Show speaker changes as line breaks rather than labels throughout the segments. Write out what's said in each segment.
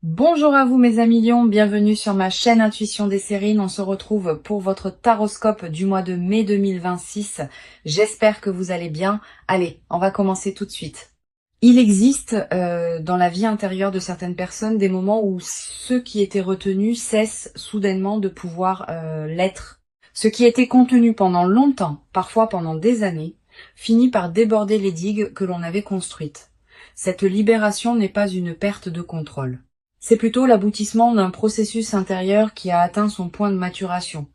Bonjour à vous mes amis lions, bienvenue sur ma chaîne Intuition des Sérines. On se retrouve pour votre taroscope du mois de mai 2026. J'espère que vous allez bien. Allez, on va commencer tout de suite. Il existe dans la vie intérieure de certaines personnes des moments où ceux qui étaient retenus cessent soudainement de pouvoir l'être. Ce qui était contenu pendant longtemps, parfois pendant des années, finit par déborder les digues que l'on avait construites. Cette libération n'est pas une perte de contrôle. C'est plutôt l'aboutissement d'un processus intérieur qui a atteint son point de maturation.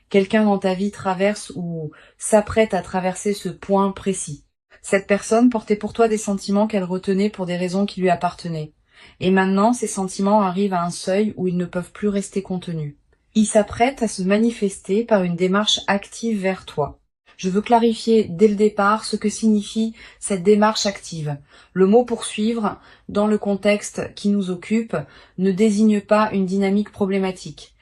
Quelqu'un dans ta vie traverse ou s'apprête à traverser ce point précis. Cette personne portait pour toi des sentiments qu'elle retenait pour des raisons qui lui appartenaient. Et maintenant, ces sentiments arrivent à un seuil où ils ne peuvent plus rester contenus. Ils s'apprêtent à se manifester par une démarche active vers toi. Je veux clarifier dès le départ ce que signifie cette démarche active. Le mot poursuivre, dans le contexte qui nous occupe, ne désigne pas une dynamique problématique.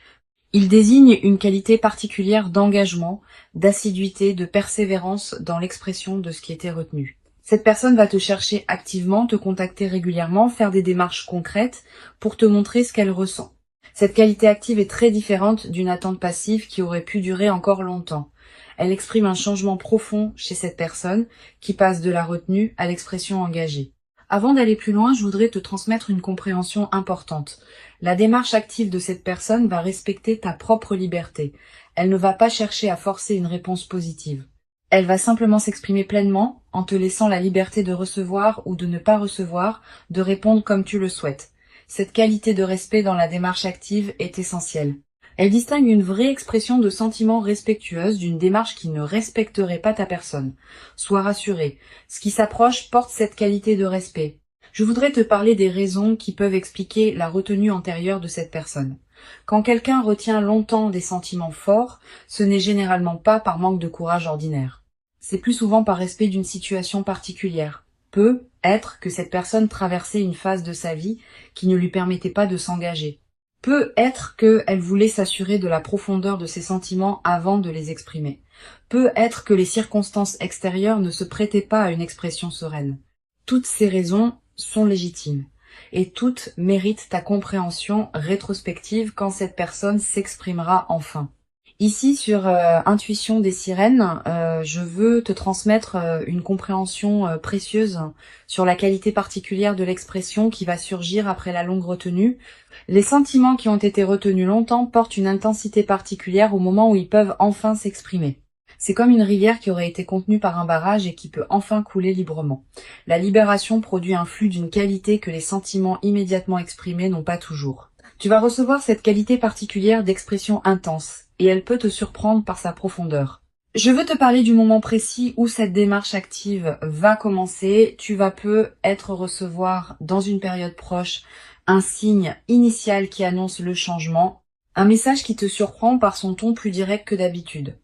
Il désigne une qualité particulière d'engagement, d'assiduité, de persévérance dans l'expression de ce qui était retenu. Cette personne va te chercher activement, te contacter régulièrement, faire des démarches concrètes pour te montrer ce qu'elle ressent. Cette qualité active est très différente d'une attente passive qui aurait pu durer encore longtemps. Elle exprime un changement profond chez cette personne qui passe de la retenue à l'expression engagée. Avant d'aller plus loin, je voudrais te transmettre une compréhension importante. La démarche active de cette personne va respecter ta propre liberté. Elle ne va pas chercher à forcer une réponse positive. Elle va simplement s'exprimer pleinement en te laissant la liberté de recevoir ou de ne pas recevoir, de répondre comme tu le souhaites. Cette qualité de respect dans la démarche active est essentielle. Elle distingue une vraie expression de sentiments respectueuse d'une démarche qui ne respecterait pas ta personne. Sois rassuré, ce qui s'approche porte cette qualité de respect. Je voudrais te parler des raisons qui peuvent expliquer la retenue antérieure de cette personne. Quand quelqu'un retient longtemps des sentiments forts, ce n'est généralement pas par manque de courage ordinaire. C'est plus souvent par respect d'une situation particulière. Peut être que cette personne traversait une phase de sa vie qui ne lui permettait pas de s'engager. Peut être qu'elle voulait s'assurer de la profondeur de ses sentiments avant de les exprimer. Peut être que les circonstances extérieures ne se prêtaient pas à une expression sereine. Toutes ces raisons sont légitimes. Et toutes méritent ta compréhension rétrospective quand cette personne s'exprimera enfin. Ici, sur Intuition des Sirènes, je veux te transmettre une compréhension précieuse sur la qualité particulière de l'expression qui va surgir après la longue retenue. Les sentiments qui ont été retenus longtemps portent une intensité particulière au moment où ils peuvent enfin s'exprimer. C'est comme une rivière qui aurait été contenue par un barrage et qui peut enfin couler librement. La libération produit un flux d'une qualité que les sentiments immédiatement exprimés n'ont pas toujours. Tu vas recevoir cette qualité particulière d'expression intense, et elle peut te surprendre par sa profondeur. Je veux te parler du moment précis où cette démarche active va commencer. Tu vas peut-être recevoir dans une période proche un signe initial qui annonce le changement, un message qui te surprend par son ton plus direct que d'habitude,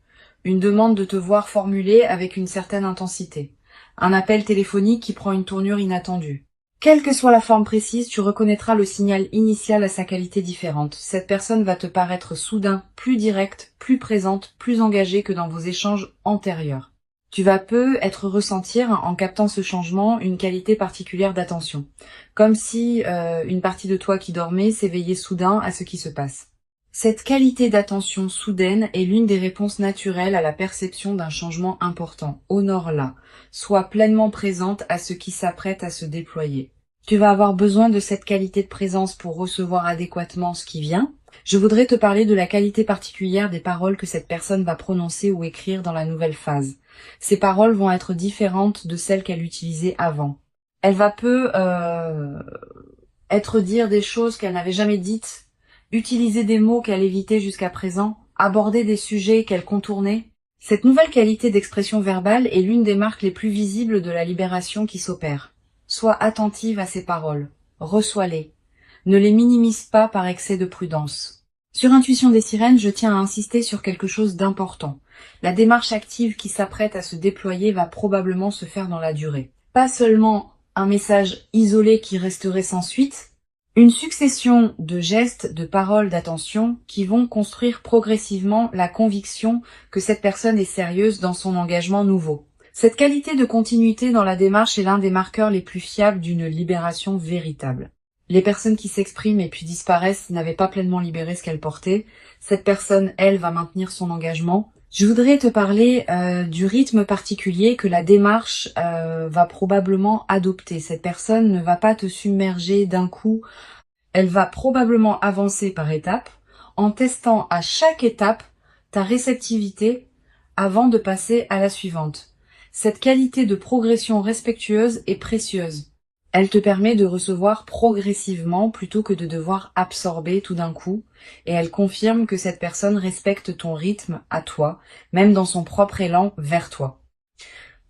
une demande de te voir formulée avec une certaine intensité, un appel téléphonique qui prend une tournure inattendue. Quelle que soit la forme précise, tu reconnaîtras le signal initial à sa qualité différente. Cette personne va te paraître soudain plus directe, plus présente, plus engagée que dans vos échanges antérieurs. Tu vas peut-être ressentir, en captant ce changement, une qualité particulière d'attention. Comme si une partie de toi qui dormait s'éveillait soudain à ce qui se passe. Cette qualité d'attention soudaine est l'une des réponses naturelles à la perception d'un changement important. Honore-la. Sois pleinement présente à ce qui s'apprête à se déployer. Tu vas avoir besoin de cette qualité de présence pour recevoir adéquatement ce qui vient. Je voudrais te parler de la qualité particulière des paroles que cette personne va prononcer ou écrire dans la nouvelle phase. Ces paroles vont être différentes de celles qu'elle utilisait avant. Elle va être dire des choses qu'elle n'avait jamais dites, utiliser des mots qu'elle évitait jusqu'à présent, aborder des sujets qu'elle contournait. Cette nouvelle qualité d'expression verbale est l'une des marques les plus visibles de la libération qui s'opère. Sois attentive à ces paroles, reçois-les. Ne les minimise pas par excès de prudence. Sur Intuition des Sirènes, je tiens à insister sur quelque chose d'important. La démarche active qui s'apprête à se déployer va probablement se faire dans la durée. Pas seulement un message isolé qui resterait sans suite, une succession de gestes, de paroles, d'attention qui vont construire progressivement la conviction que cette personne est sérieuse dans son engagement nouveau. Cette qualité de continuité dans la démarche est l'un des marqueurs les plus fiables d'une libération véritable. Les personnes qui s'expriment et puis disparaissent n'avaient pas pleinement libéré ce qu'elles portaient. Cette personne, elle, va maintenir son engagement. Je voudrais te parler du rythme particulier que la démarche va probablement adopter. Cette personne ne va pas te submerger d'un coup. Elle va probablement avancer par étapes en testant à chaque étape ta réceptivité avant de passer à la suivante. Cette qualité de progression respectueuse est précieuse. Elle te permet de recevoir progressivement plutôt que de devoir absorber tout d'un coup, et elle confirme que cette personne respecte ton rythme à toi, même dans son propre élan vers toi.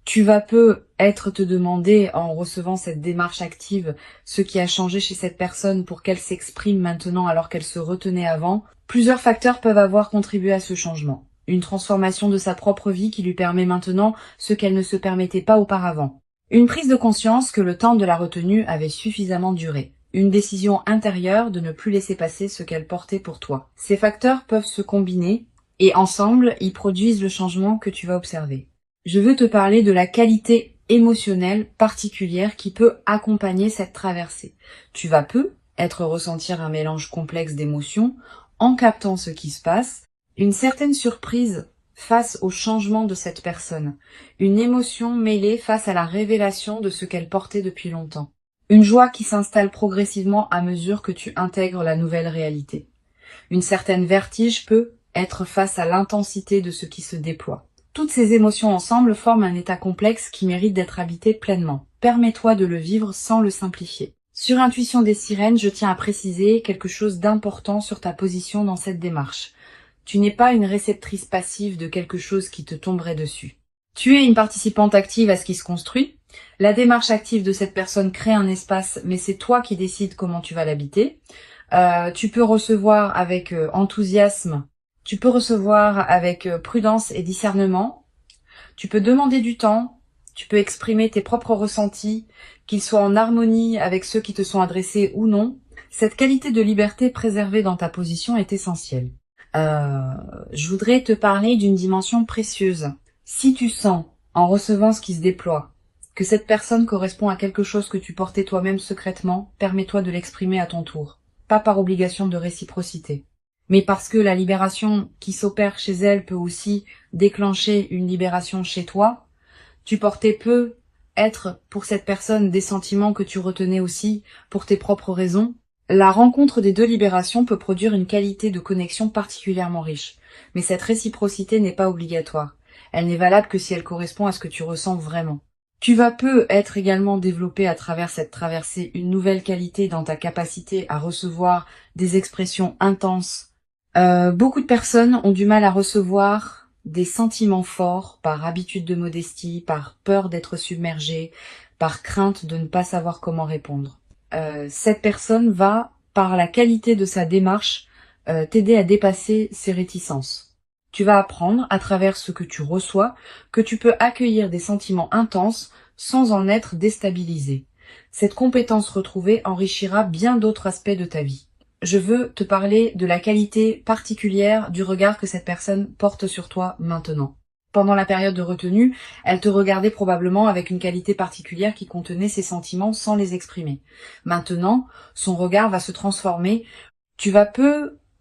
Tu vas peut-être te demander, en recevant cette démarche active, ce qui a changé chez cette personne pour qu'elle s'exprime maintenant alors qu'elle se retenait avant. Plusieurs facteurs peuvent avoir contribué à ce changement. Une transformation de sa propre vie qui lui permet maintenant ce qu'elle ne se permettait pas auparavant. Une prise de conscience que le temps de la retenue avait suffisamment duré. Une décision intérieure de ne plus laisser passer ce qu'elle portait pour toi. Ces facteurs peuvent se combiner et ensemble, ils produisent le changement que tu vas observer. Je veux te parler de la qualité émotionnelle particulière qui peut accompagner cette traversée. Tu vas peut-être ressentir un mélange complexe d'émotions en captant ce qui se passe, une certaine surprise face au changement de cette personne, une émotion mêlée face à la révélation de ce qu'elle portait depuis longtemps, une joie qui s'installe progressivement à mesure que tu intègres la nouvelle réalité. Une certaine vertige peut être face à l'intensité de ce qui se déploie. Toutes ces émotions ensemble forment un état complexe qui mérite d'être habité pleinement. Permets-toi de le vivre sans le simplifier. Sur Intuition des Sirènes, je tiens à préciser quelque chose d'important sur ta position dans cette démarche. Tu n'es pas une réceptrice passive de quelque chose qui te tomberait dessus. Tu es une participante active à ce qui se construit. La démarche active de cette personne crée un espace, mais c'est toi qui décides comment tu vas l'habiter. Tu peux recevoir avec enthousiasme. Tu peux recevoir avec prudence et discernement. Tu peux demander du temps. Tu peux exprimer tes propres ressentis, qu'ils soient en harmonie avec ceux qui te sont adressés ou non. Cette qualité de liberté préservée dans ta position est essentielle. Je voudrais te parler d'une dimension précieuse. Si tu sens, en recevant ce qui se déploie, que cette personne correspond à quelque chose que tu portais toi-même secrètement, permets-toi de l'exprimer à ton tour. Pas par obligation de réciprocité, mais parce que la libération qui s'opère chez elle peut aussi déclencher une libération chez toi. Tu portais peut-être pour cette personne des sentiments que tu retenais aussi pour tes propres raisons. La rencontre des deux libérations peut produire une qualité de connexion particulièrement riche, mais cette réciprocité n'est pas obligatoire. Elle n'est valable que si elle correspond à ce que tu ressens vraiment. Tu vas peut-être également développer à travers cette traversée une nouvelle qualité dans ta capacité à recevoir des expressions intenses. Beaucoup de personnes ont du mal à recevoir des sentiments forts par habitude de modestie, par peur d'être submergée, par crainte de ne pas savoir comment répondre. Cette personne va, par la qualité de sa démarche, t'aider à dépasser ces réticences. Tu vas apprendre, à travers ce que tu reçois, que tu peux accueillir des sentiments intenses sans en être déstabilisé. Cette compétence retrouvée enrichira bien d'autres aspects de ta vie. Je veux te parler de la qualité particulière du regard que cette personne porte sur toi maintenant. Pendant la période de retenue, elle te regardait probablement avec une qualité particulière qui contenait ses sentiments sans les exprimer. Maintenant, son regard va se transformer. Tu vas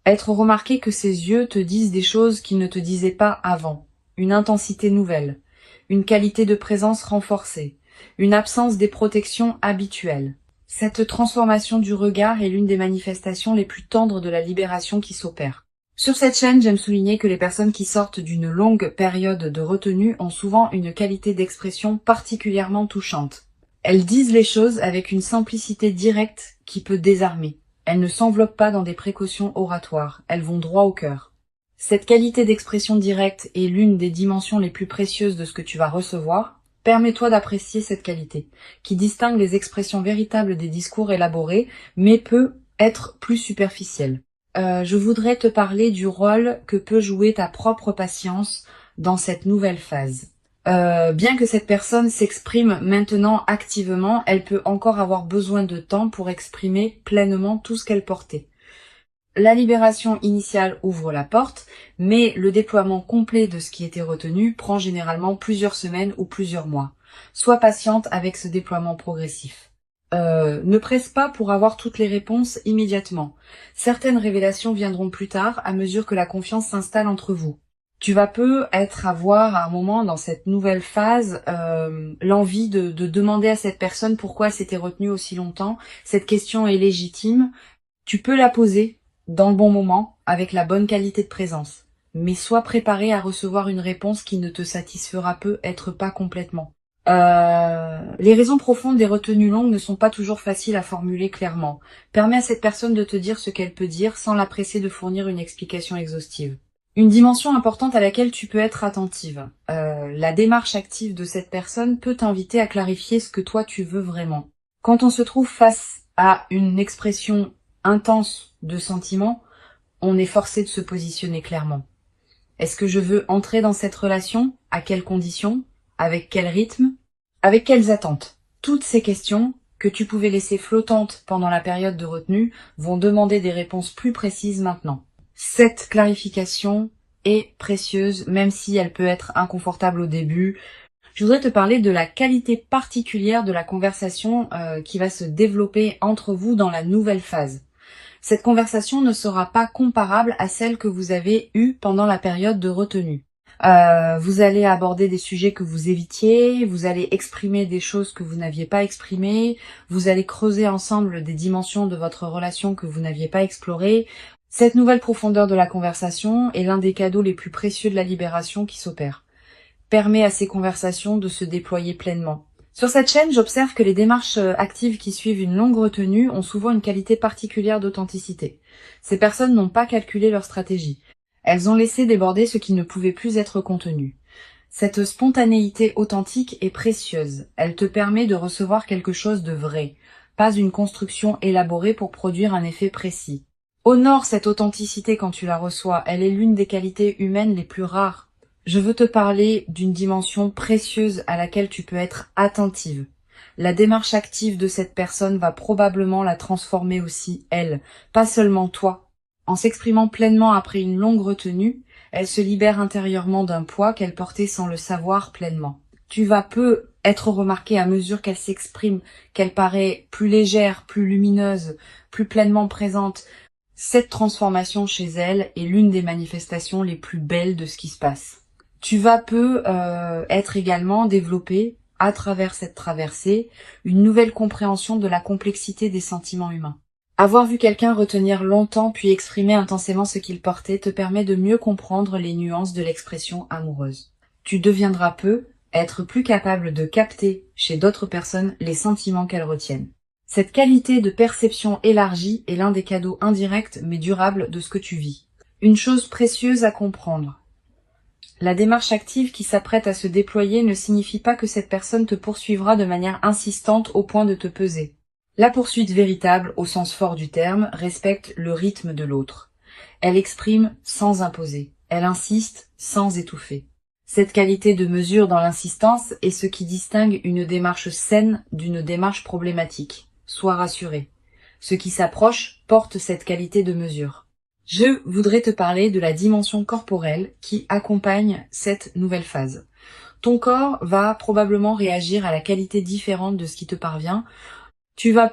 être remarqué que ses yeux te disent des choses qu'ils ne te disaient pas avant. Une intensité nouvelle, une qualité de présence renforcée, une absence des protections habituelles. Cette transformation du regard est l'une des manifestations les plus tendres de la libération qui s'opère. Sur cette chaîne, j'aime souligner que les personnes qui sortent d'une longue période de retenue ont souvent une qualité d'expression particulièrement touchante. Elles disent les choses avec une simplicité directe qui peut désarmer. Elles ne s'enveloppent pas dans des précautions oratoires, elles vont droit au cœur. Cette qualité d'expression directe est l'une des dimensions les plus précieuses de ce que tu vas recevoir. Permets-toi d'apprécier cette qualité, qui distingue les expressions véritables des discours élaborés, mais peut être plus superficielle. Je voudrais te parler du rôle que peut jouer ta propre patience dans cette nouvelle phase. Bien que cette personne s'exprime maintenant activement, elle peut encore avoir besoin de temps pour exprimer pleinement tout ce qu'elle portait. La libération initiale ouvre la porte, mais le déploiement complet de ce qui était retenu prend généralement plusieurs semaines ou plusieurs mois. Sois patiente avec ce déploiement progressif. Ne presse pas pour avoir toutes les réponses immédiatement. Certaines révélations viendront plus tard à mesure que la confiance s'installe entre vous. Tu vas avoir à un moment dans cette nouvelle phase l'envie de demander à cette personne pourquoi elle s'était retenue aussi longtemps. Cette question est légitime. Tu peux la poser dans le bon moment avec la bonne qualité de présence. Mais sois préparé à recevoir une réponse qui ne te satisfera peut-être pas complètement. Les raisons profondes des retenues longues ne sont pas toujours faciles à formuler clairement. Permets à cette personne de te dire ce qu'elle peut dire sans la presser de fournir une explication exhaustive. Une dimension importante à laquelle tu peux être attentive. La démarche active de cette personne peut t'inviter à clarifier ce que toi tu veux vraiment. Quand on se trouve face à une expression intense de sentiments, on est forcé de se positionner clairement. Est-ce que je veux entrer dans cette relation? À quelles conditions? Avec quel rythme? Avec quelles attentes? Toutes ces questions que tu pouvais laisser flottantes pendant la période de retenue vont demander des réponses plus précises maintenant. Cette clarification est précieuse, même si elle peut être inconfortable au début. Je voudrais te parler de la qualité particulière de la conversation qui va se développer entre vous dans la nouvelle phase. Cette conversation ne sera pas comparable à celle que vous avez eue pendant la période de retenue. Vous allez aborder des sujets que vous évitiez, vous allez exprimer des choses que vous n'aviez pas exprimées, vous allez creuser ensemble des dimensions de votre relation que vous n'aviez pas explorées. Cette nouvelle profondeur de la conversation est l'un des cadeaux les plus précieux de la libération qui s'opère. Permet à ces conversations de se déployer pleinement. Sur cette chaîne, j'observe que les démarches actives qui suivent une longue retenue ont souvent une qualité particulière d'authenticité. Ces personnes n'ont pas calculé leur stratégie. Elles ont laissé déborder ce qui ne pouvait plus être contenu. Cette spontanéité authentique est précieuse. Elle te permet de recevoir quelque chose de vrai, pas une construction élaborée pour produire un effet précis. Honore cette authenticité quand tu la reçois. Elle est l'une des qualités humaines les plus rares. Je veux te parler d'une dimension précieuse à laquelle tu peux être attentive. La démarche active de cette personne va probablement la transformer aussi, elle, pas seulement toi. En s'exprimant pleinement après une longue retenue, elle se libère intérieurement d'un poids qu'elle portait sans le savoir pleinement. Tu vas peu être remarqué à mesure qu'elle s'exprime, qu'elle paraît plus légère, plus lumineuse, plus pleinement présente. Cette transformation chez elle est l'une des manifestations les plus belles de ce qui se passe. Tu vas peu être également développé, à travers cette traversée, une nouvelle compréhension de la complexité des sentiments humains. Avoir vu quelqu'un retenir longtemps puis exprimer intensément ce qu'il portait te permet de mieux comprendre les nuances de l'expression amoureuse. Tu deviendras peu être plus capable de capter chez d'autres personnes les sentiments qu'elles retiennent. Cette qualité de perception élargie est l'un des cadeaux indirects mais durables de ce que tu vis. Une chose précieuse à comprendre. La démarche active qui s'apprête à se déployer ne signifie pas que cette personne te poursuivra de manière insistante au point de te peser. La poursuite véritable, au sens fort du terme, respecte le rythme de l'autre. Elle exprime sans imposer. Elle insiste sans étouffer. Cette qualité de mesure dans l'insistance est ce qui distingue une démarche saine d'une démarche problématique. Sois rassuré. Ce qui s'approche porte cette qualité de mesure. Je voudrais te parler de la dimension corporelle qui accompagne cette nouvelle phase. Ton corps va probablement réagir à la qualité différente de ce qui te parvient. Tu vas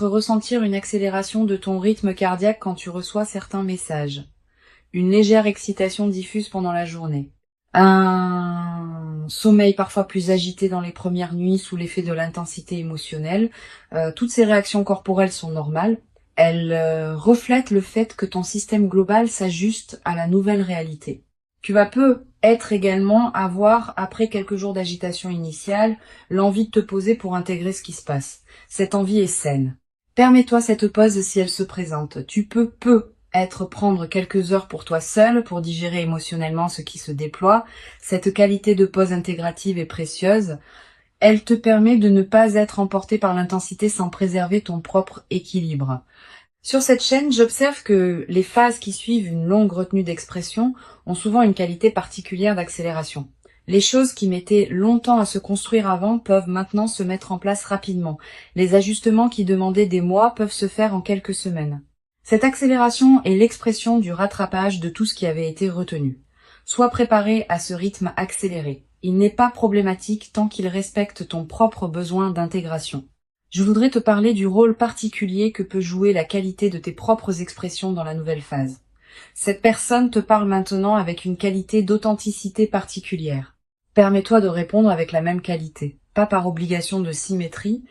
ressentir une accélération de ton rythme cardiaque quand tu reçois certains messages. Une légère excitation diffuse pendant la journée. Un sommeil parfois plus agité dans les premières nuits sous l'effet de l'intensité émotionnelle. Toutes ces réactions corporelles sont normales. Elles reflètent le fait que ton système global s'ajuste à la nouvelle réalité. Tu vas peut-être également avoir, après quelques jours d'agitation initiale, l'envie de te poser pour intégrer ce qui se passe. Cette envie est saine. Permets-toi cette pause si elle se présente. Tu peux prendre quelques heures pour toi seul, pour digérer émotionnellement ce qui se déploie. Cette qualité de pause intégrative est précieuse. Elle te permet de ne pas être emporté par l'intensité sans préserver ton propre équilibre. Sur cette chaîne, j'observe que les phases qui suivent une longue retenue d'expression ont souvent une qualité particulière d'accélération. Les choses qui mettaient longtemps à se construire avant peuvent maintenant se mettre en place rapidement. Les ajustements qui demandaient des mois peuvent se faire en quelques semaines. Cette accélération est l'expression du rattrapage de tout ce qui avait été retenu. Sois préparé à ce rythme accéléré. Il n'est pas problématique tant qu'il respecte ton propre besoin d'intégration. Je voudrais te parler du rôle particulier que peut jouer la qualité de tes propres expressions dans la nouvelle phase. Cette personne te parle maintenant avec une qualité d'authenticité particulière. Permets-toi de répondre avec la même qualité, pas par obligation de symétrie,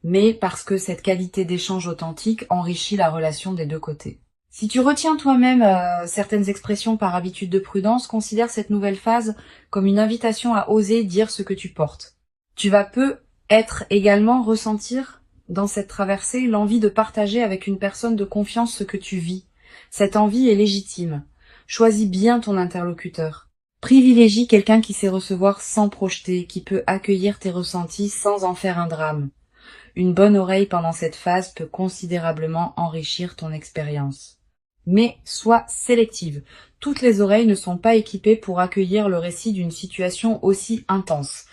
mais parce que cette qualité d'échange authentique enrichit la relation des deux côtés. Si tu retiens toi-même certaines expressions par habitude de prudence, considère cette nouvelle phase comme une invitation à oser dire ce que tu portes. Tu vas être également ressentir dans cette traversée l'envie de partager avec une personne de confiance ce que tu vis. Cette envie est légitime. Choisis bien ton interlocuteur. Privilégie quelqu'un qui sait recevoir sans projeter, qui peut accueillir tes ressentis sans en faire un drame. Une bonne oreille pendant cette phase peut considérablement enrichir ton expérience. Mais sois sélective. Toutes les oreilles ne sont pas équipées pour accueillir le récit d'une situation aussi intense.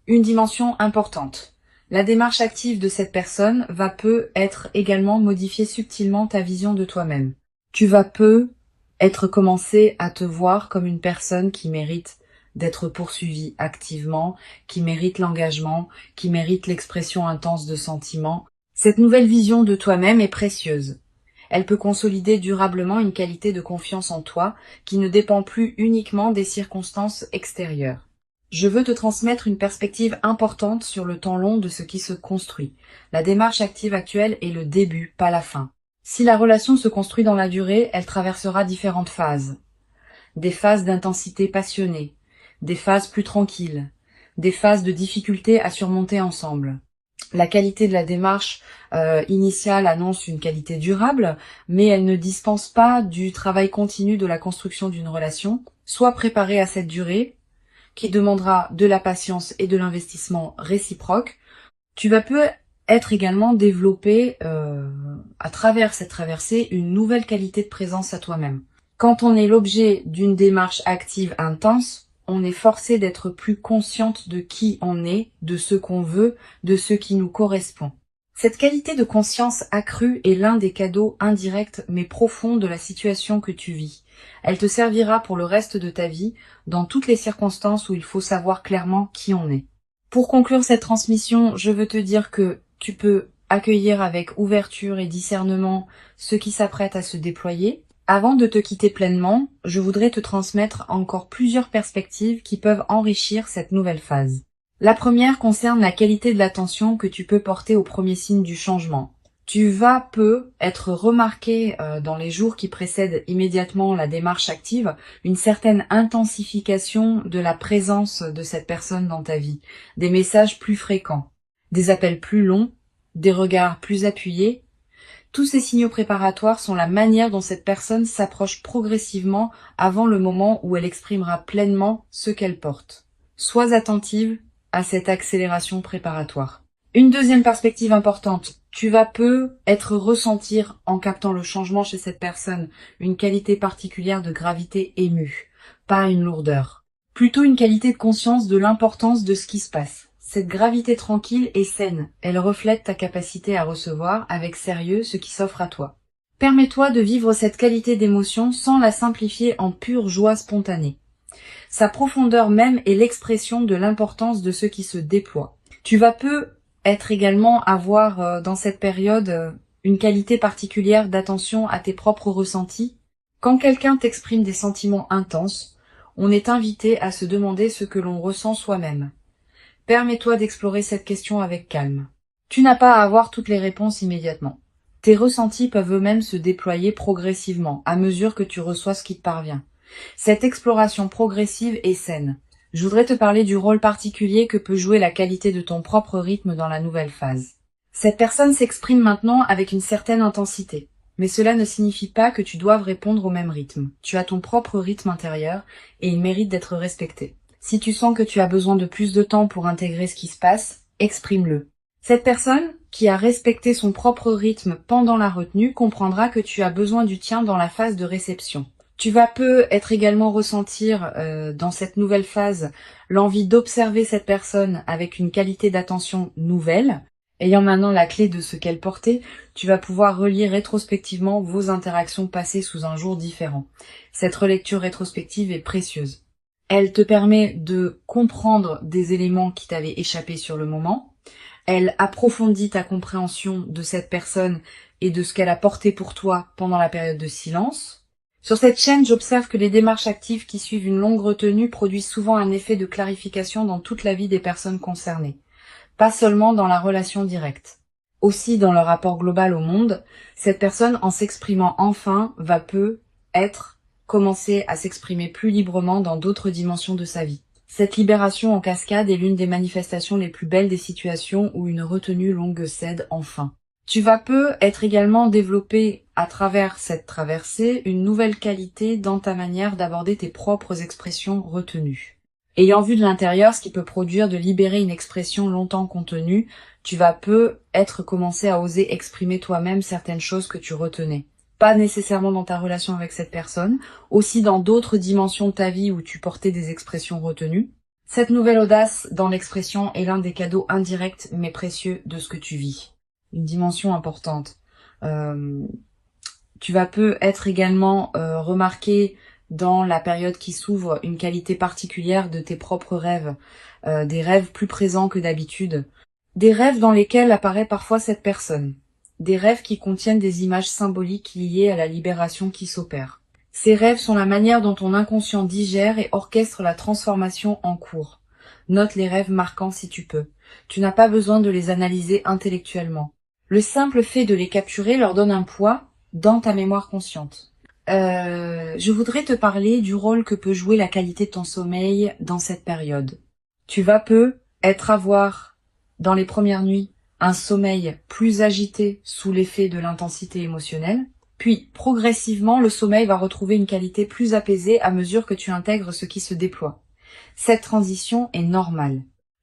Une dimension importante. La démarche active de cette personne va être également modifier subtilement ta vision de toi-même. Tu vas être commencé à te voir comme une personne qui mérite d'être poursuivie activement, qui mérite l'engagement, qui mérite l'expression intense de sentiments. Cette nouvelle vision de toi-même est précieuse. Elle peut consolider durablement une qualité de confiance en toi qui ne dépend plus uniquement des circonstances extérieures. Je veux te transmettre une perspective importante sur le temps long de ce qui se construit. La démarche active actuelle est le début, pas la fin. Si la relation se construit dans la durée, elle traversera différentes phases. Des phases d'intensité passionnée, des phases plus tranquilles, des phases de difficulté à surmonter ensemble. La qualité de la démarche initiale annonce une qualité durable, mais elle ne dispense pas du travail continu de la construction d'une relation. Sois préparé à cette durée, qui demandera de la patience et de l'investissement réciproque. Tu vas être également développé à travers cette traversée une nouvelle qualité de présence à toi-même. Quand on est l'objet d'une démarche active intense, on est forcé d'être plus consciente de qui on est, de ce qu'on veut, de ce qui nous correspond. Cette qualité de conscience accrue est l'un des cadeaux indirects mais profonds de la situation que tu vis. Elle te servira pour le reste de ta vie, dans toutes les circonstances où il faut savoir clairement qui on est. Pour conclure cette transmission, je veux te dire que tu peux accueillir avec ouverture et discernement ce qui s'apprête à se déployer. Avant de te quitter pleinement, je voudrais te transmettre encore plusieurs perspectives qui peuvent enrichir cette nouvelle phase. La première concerne la qualité de l'attention que tu peux porter aux premiers signes du changement. Tu vas être remarqué dans les jours qui précèdent immédiatement la démarche active, une certaine intensification de la présence de cette personne dans ta vie, des messages plus fréquents, des appels plus longs, des regards plus appuyés. Tous ces signaux préparatoires sont la manière dont cette personne s'approche progressivement avant le moment où elle exprimera pleinement ce qu'elle porte. Sois attentive à cette accélération préparatoire. Une deuxième perspective importante, tu vas être ressentir en captant le changement chez cette personne une qualité particulière de gravité émue, pas une lourdeur. Plutôt une qualité de conscience de l'importance de ce qui se passe. Cette gravité tranquille est saine, elle reflète ta capacité à recevoir avec sérieux ce qui s'offre à toi. Permets-toi de vivre cette qualité d'émotion sans la simplifier en pure joie spontanée. Sa profondeur même est l'expression de l'importance de ce qui se déploie. Tu vas être également avoir dans cette période une qualité particulière d'attention à tes propres ressentis. Quand quelqu'un t'exprime des sentiments intenses, on est invité à se demander ce que l'on ressent soi-même. Permets-toi d'explorer cette question avec calme. Tu n'as pas à avoir toutes les réponses immédiatement. Tes ressentis peuvent eux-mêmes se déployer progressivement, à mesure que tu reçois ce qui te parvient. Cette exploration progressive est saine. Je voudrais te parler du rôle particulier que peut jouer la qualité de ton propre rythme dans la nouvelle phase. Cette personne s'exprime maintenant avec une certaine intensité, mais cela ne signifie pas que tu doives répondre au même rythme. Tu as ton propre rythme intérieur et il mérite d'être respecté. Si tu sens que tu as besoin de plus de temps pour intégrer ce qui se passe, exprime-le. Cette personne, qui a respecté son propre rythme pendant la retenue, comprendra que tu as besoin du tien dans la phase de réception. Tu vas être également ressentir dans cette nouvelle phase l'envie d'observer cette personne avec une qualité d'attention nouvelle. Ayant maintenant la clé de ce qu'elle portait, tu vas pouvoir relire rétrospectivement vos interactions passées sous un jour différent. Cette relecture rétrospective est précieuse. Elle te permet de comprendre des éléments qui t'avaient échappé sur le moment. Elle approfondit ta compréhension de cette personne et de ce qu'elle a porté pour toi pendant la période de silence. Sur cette chaîne, j'observe que les démarches actives qui suivent une longue retenue produisent souvent un effet de clarification dans toute la vie des personnes concernées, pas seulement dans la relation directe. Aussi, dans le rapport global au monde, cette personne, en s'exprimant enfin, va commencer à s'exprimer plus librement dans d'autres dimensions de sa vie. Cette libération en cascade est l'une des manifestations les plus belles des situations où une retenue longue cède enfin. Tu vas être également développé à travers cette traversée une nouvelle qualité dans ta manière d'aborder tes propres expressions retenues. Ayant vu de l'intérieur ce qui peut produire de libérer une expression longtemps contenue, tu vas commencer à oser exprimer toi-même certaines choses que tu retenais. Pas nécessairement dans ta relation avec cette personne, aussi dans d'autres dimensions de ta vie où tu portais des expressions retenues. Cette nouvelle audace dans l'expression est l'un des cadeaux indirects mais précieux de ce que tu vis. Une dimension importante. Tu vas être également remarqué dans la période qui s'ouvre une qualité particulière de tes propres rêves, des rêves plus présents que d'habitude, des rêves dans lesquels apparaît parfois cette personne, des rêves qui contiennent des images symboliques liées à la libération qui s'opère. Ces rêves sont la manière dont ton inconscient digère et orchestre la transformation en cours. Note les rêves marquants si tu peux. Tu n'as pas besoin de les analyser intellectuellement. Le simple fait de les capturer leur donne un poids dans ta mémoire consciente. Je voudrais te parler du rôle que peut jouer la qualité de ton sommeil dans cette période. Tu vas avoir, dans les premières nuits, un sommeil plus agité sous l'effet de l'intensité émotionnelle, puis progressivement le sommeil va retrouver une qualité plus apaisée à mesure que tu intègres ce qui se déploie. Cette transition est normale.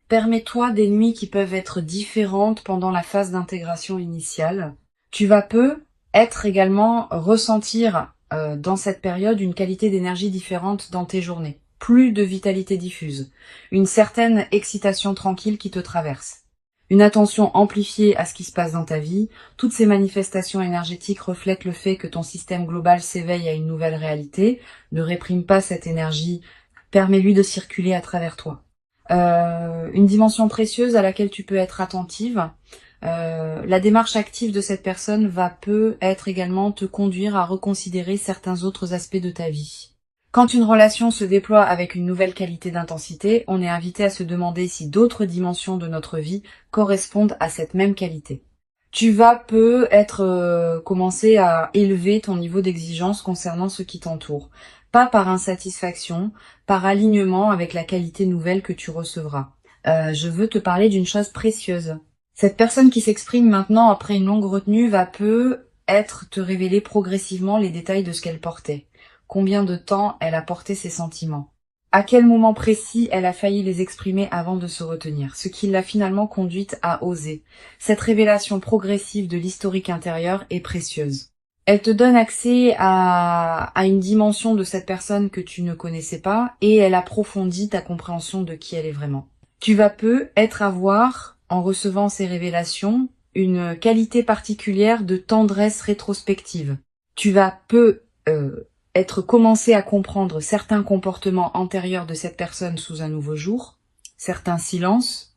Permets-toi des nuits qui peuvent être différentes pendant la phase d'intégration initiale. Tu vas également ressentir dans cette période une qualité d'énergie différente dans tes journées. Plus de vitalité diffuse, une certaine excitation tranquille qui te traverse. Une attention amplifiée à ce qui se passe dans ta vie, toutes ces manifestations énergétiques reflètent le fait que ton système global s'éveille à une nouvelle réalité, ne réprime pas cette énergie, permets-lui de circuler à travers toi. Une dimension précieuse à laquelle tu peux être attentive. La démarche active de cette personne peut être également te conduire à reconsidérer certains autres aspects de ta vie. Quand une relation se déploie avec une nouvelle qualité d'intensité, on est invité à se demander si d'autres dimensions de notre vie correspondent à cette même qualité. Tu vas commencer à élever ton niveau d'exigence concernant ce qui t'entoure. Pas par insatisfaction, par alignement avec la qualité nouvelle que tu recevras. Je veux te parler d'une chose précieuse. Cette personne qui s'exprime maintenant après une longue retenue va te révéler progressivement les détails de ce qu'elle portait. Combien de temps elle a porté ses sentiments. À quel moment précis elle a failli les exprimer avant de se retenir, ce qui l'a finalement conduite à oser. Cette révélation progressive de l'historique intérieur est précieuse. Elle te donne accès à une dimension de cette personne que tu ne connaissais pas et elle approfondit ta compréhension de qui elle est vraiment. Tu vas avoir, en recevant ces révélations, une qualité particulière de tendresse rétrospective. Tu vas commencer à comprendre certains comportements antérieurs de cette personne sous un nouveau jour, certains silences,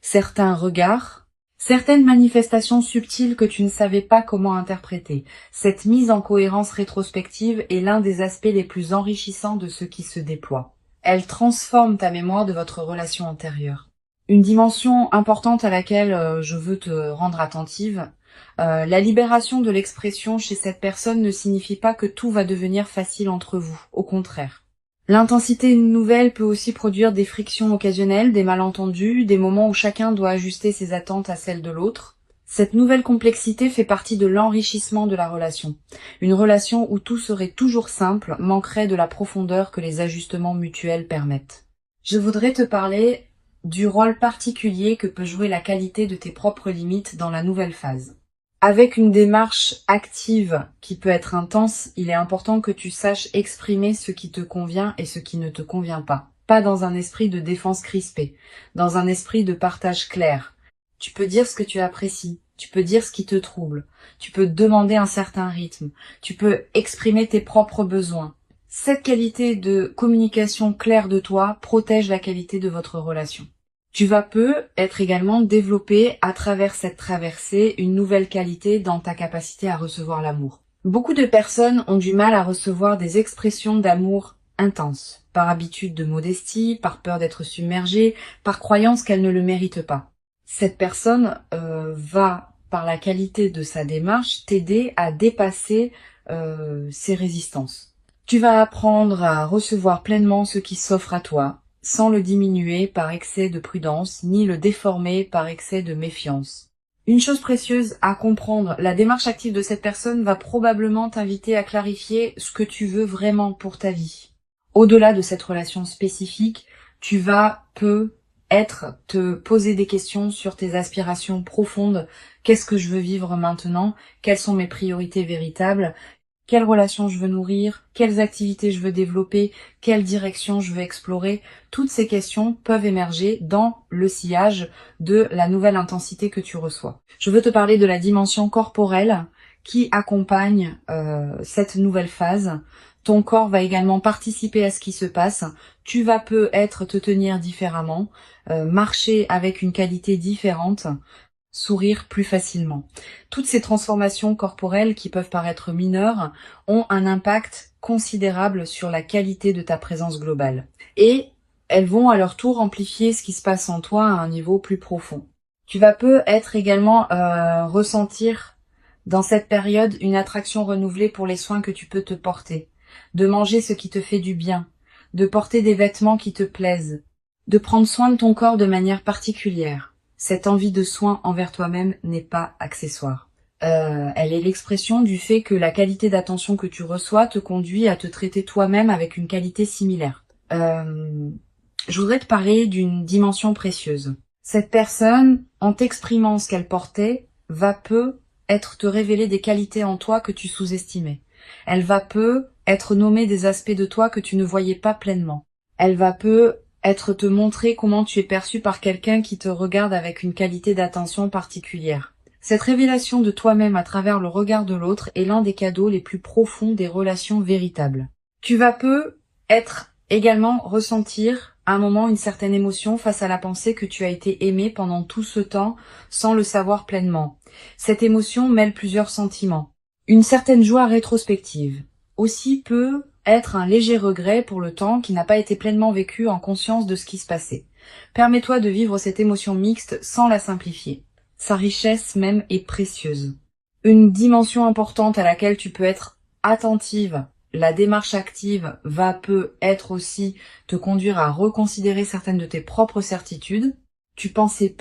certains regards, certaines manifestations subtiles que tu ne savais pas comment interpréter. Cette mise en cohérence rétrospective est l'un des aspects les plus enrichissants de ce qui se déploie. Elle transforme ta mémoire de votre relation antérieure. Une dimension importante à laquelle je veux te rendre attentive, la libération de l'expression chez cette personne ne signifie pas que tout va devenir facile entre vous, au contraire. L'intensité nouvelle peut aussi produire des frictions occasionnelles, des malentendus, des moments où chacun doit ajuster ses attentes à celles de l'autre. Cette nouvelle complexité fait partie de l'enrichissement de la relation. Une relation où tout serait toujours simple manquerait de la profondeur que les ajustements mutuels permettent. Je voudrais te parler du rôle particulier que peut jouer la qualité de tes propres limites dans la nouvelle phase. Avec une démarche active qui peut être intense, il est important que tu saches exprimer ce qui te convient et ce qui ne te convient pas. Pas dans un esprit de défense crispée, dans un esprit de partage clair. Tu peux dire ce que tu apprécies, tu peux dire ce qui te trouble, tu peux demander un certain rythme, tu peux exprimer tes propres besoins. Cette qualité de communication claire de toi protège la qualité de votre relation. Tu vas être également développé à travers cette traversée une nouvelle qualité dans ta capacité à recevoir l'amour. Beaucoup de personnes ont du mal à recevoir des expressions d'amour intenses, par habitude de modestie, par peur d'être submergée, par croyance qu'elles ne le méritent pas. Cette personne va, par la qualité de sa démarche, t'aider à dépasser ces résistances. Tu vas apprendre à recevoir pleinement ce qui s'offre à toi, sans le diminuer par excès de prudence, ni le déformer par excès de méfiance. Une chose précieuse à comprendre, la démarche active de cette personne va probablement t'inviter à clarifier ce que tu veux vraiment pour ta vie. Au-delà de cette relation spécifique, tu vas te poser des questions sur tes aspirations profondes. Qu'est-ce que je veux vivre maintenant? Quelles sont mes priorités véritables? Quelles relations je veux nourrir, quelles activités je veux développer, quelle direction je veux explorer. Toutes ces questions peuvent émerger dans le sillage de la nouvelle intensité que tu reçois. Je veux te parler de la dimension corporelle qui accompagne cette nouvelle phase. Ton corps va également participer à ce qui se passe. Tu vas peut-être te tenir différemment, marcher avec une qualité différente, sourire plus facilement. Toutes ces transformations corporelles qui peuvent paraître mineures ont un impact considérable sur la qualité de ta présence globale. Et elles vont à leur tour amplifier ce qui se passe en toi à un niveau plus profond. Tu vas peut-être également ressentir dans cette période une attraction renouvelée pour les soins que tu peux te porter, de manger ce qui te fait du bien, de porter des vêtements qui te plaisent, de prendre soin de ton corps de manière particulière. Cette envie de soin envers toi-même n'est pas accessoire. Elle est l'expression du fait que la qualité d'attention que tu reçois te conduit à te traiter toi-même avec une qualité similaire. Je voudrais te parler d'une dimension précieuse. Cette personne, en t'exprimant ce qu'elle portait, va être te révéler des qualités en toi que tu sous-estimais. Elle va être nommer des aspects de toi que tu ne voyais pas pleinement. Elle va être te montrer comment tu es perçu par quelqu'un qui te regarde avec une qualité d'attention particulière. Cette révélation de toi-même à travers le regard de l'autre est l'un des cadeaux les plus profonds des relations véritables. Tu vas être également ressentir à un moment une certaine émotion face à la pensée que tu as été aimé pendant tout ce temps sans le savoir pleinement. Cette émotion mêle plusieurs sentiments. Une certaine joie rétrospective. Aussi être un léger regret pour le temps qui n'a pas été pleinement vécu en conscience de ce qui se passait. Permets-toi de vivre cette émotion mixte sans la simplifier. Sa richesse même est précieuse. Une dimension importante à laquelle tu peux être attentive, la démarche active être aussi te conduire à reconsidérer certaines de tes propres certitudes. Tu pensais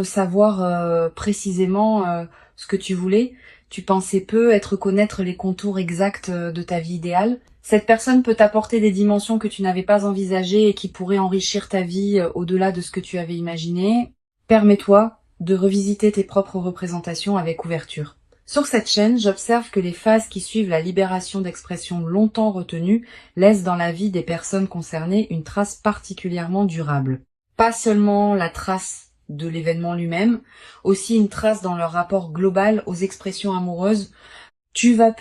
savoir précisément ce que tu voulais. Tu pensais connaître les contours exacts de ta vie idéale. Cette personne peut t'apporter des dimensions que tu n'avais pas envisagées et qui pourraient enrichir ta vie au-delà de ce que tu avais imaginé. Permets-toi de revisiter tes propres représentations avec ouverture. Sur cette chaîne, j'observe que les phases qui suivent la libération d'expressions longtemps retenues laissent dans la vie des personnes concernées une trace particulièrement durable. Pas seulement la trace de l'événement lui-même, aussi une trace dans leur rapport global aux expressions amoureuses. Tu vas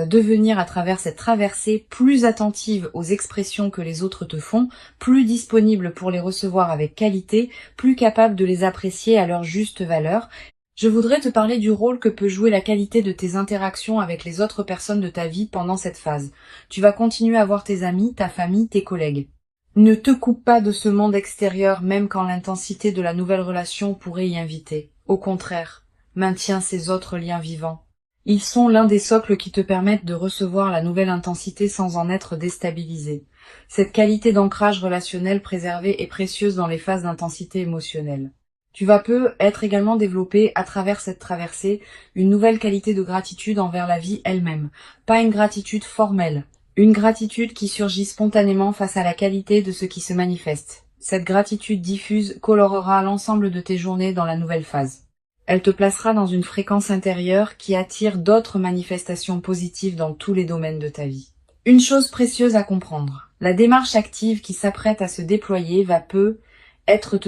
devenir à travers cette traversée plus attentive aux expressions que les autres te font, plus disponible pour les recevoir avec qualité, plus capable de les apprécier à leur juste valeur. Je voudrais te parler du rôle que peut jouer la qualité de tes interactions avec les autres personnes de ta vie pendant cette phase. Tu vas continuer à voir tes amis, ta famille, tes collègues. Ne te coupe pas de ce monde extérieur même quand l'intensité de la nouvelle relation pourrait y inviter. Au contraire, maintiens ces autres liens vivants. Ils sont l'un des socles qui te permettent de recevoir la nouvelle intensité sans en être déstabilisé. Cette qualité d'ancrage relationnel préservée est précieuse dans les phases d'intensité émotionnelle. Tu vas être également développé à travers cette traversée une nouvelle qualité de gratitude envers la vie elle-même. Pas une gratitude formelle, une gratitude qui surgit spontanément face à la qualité de ce qui se manifeste. Cette gratitude diffuse colorera l'ensemble de tes journées dans la nouvelle phase. Elle te placera dans une fréquence intérieure qui attire d'autres manifestations positives dans tous les domaines de ta vie. Une chose précieuse à comprendre, la démarche active qui s'apprête à se déployer va te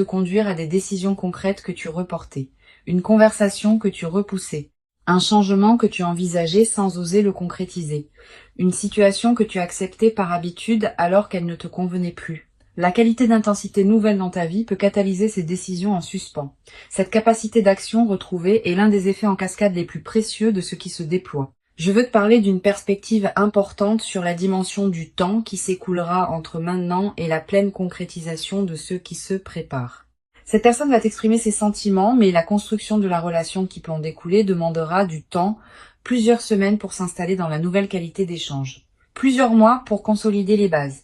conduire à des décisions concrètes que tu reportais, une conversation que tu repoussais, Un changement que tu envisageais sans oser le concrétiser. Une situation que tu acceptais par habitude alors qu'elle ne te convenait plus. La qualité d'intensité nouvelle dans ta vie peut catalyser ces décisions en suspens. Cette capacité d'action retrouvée est l'un des effets en cascade les plus précieux de ce qui se déploie. Je veux te parler d'une perspective importante sur la dimension du temps qui s'écoulera entre maintenant et la pleine concrétisation de ce qui se prépare. Cette personne va t'exprimer ses sentiments, mais la construction de la relation qui peut en découler demandera du temps, plusieurs semaines pour s'installer dans la nouvelle qualité d'échange, plusieurs mois pour consolider les bases,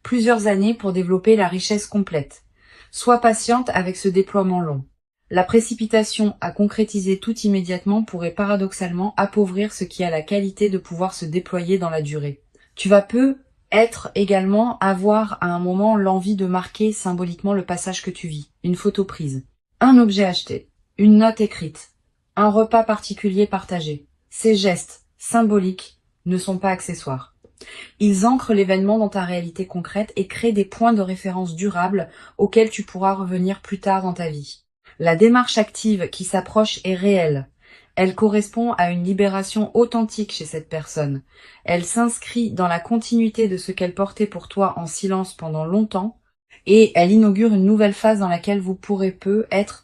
plusieurs années pour développer la richesse complète. Sois patiente avec ce déploiement long. La précipitation à concrétiser tout immédiatement pourrait paradoxalement appauvrir ce qui a la qualité de pouvoir se déployer dans la durée. Tu vas être également avoir à un moment l'envie de marquer symboliquement le passage que tu vis, une photo prise, un objet acheté, une note écrite, un repas particulier partagé. Ces gestes symboliques ne sont pas accessoires. Ils ancrent l'événement dans ta réalité concrète et créent des points de référence durables auxquels tu pourras revenir plus tard dans ta vie. La démarche active qui s'approche est réelle. Elle correspond à une libération authentique chez cette personne. Elle s'inscrit dans la continuité de ce qu'elle portait pour toi en silence pendant longtemps et elle inaugure une nouvelle phase dans laquelle vous pourrez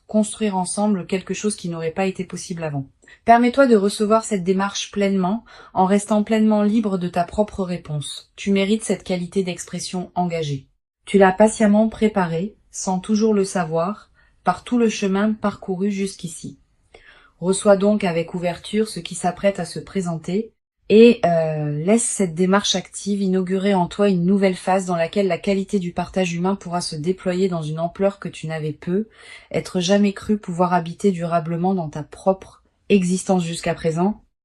construire ensemble quelque chose qui n'aurait pas été possible avant. Permets-toi de recevoir cette démarche pleinement en restant pleinement libre de ta propre réponse. Tu mérites cette qualité d'expression engagée. Tu l'as patiemment préparée, sans toujours le savoir, par tout le chemin parcouru jusqu'ici. Reçois donc avec ouverture ce qui s'apprête à se présenter et laisse cette démarche active inaugurer en toi une nouvelle phase dans laquelle la qualité du partage humain pourra se déployer dans une ampleur que tu n'avais être jamais cru pouvoir habiter durablement dans ta propre existence jusqu'à présent.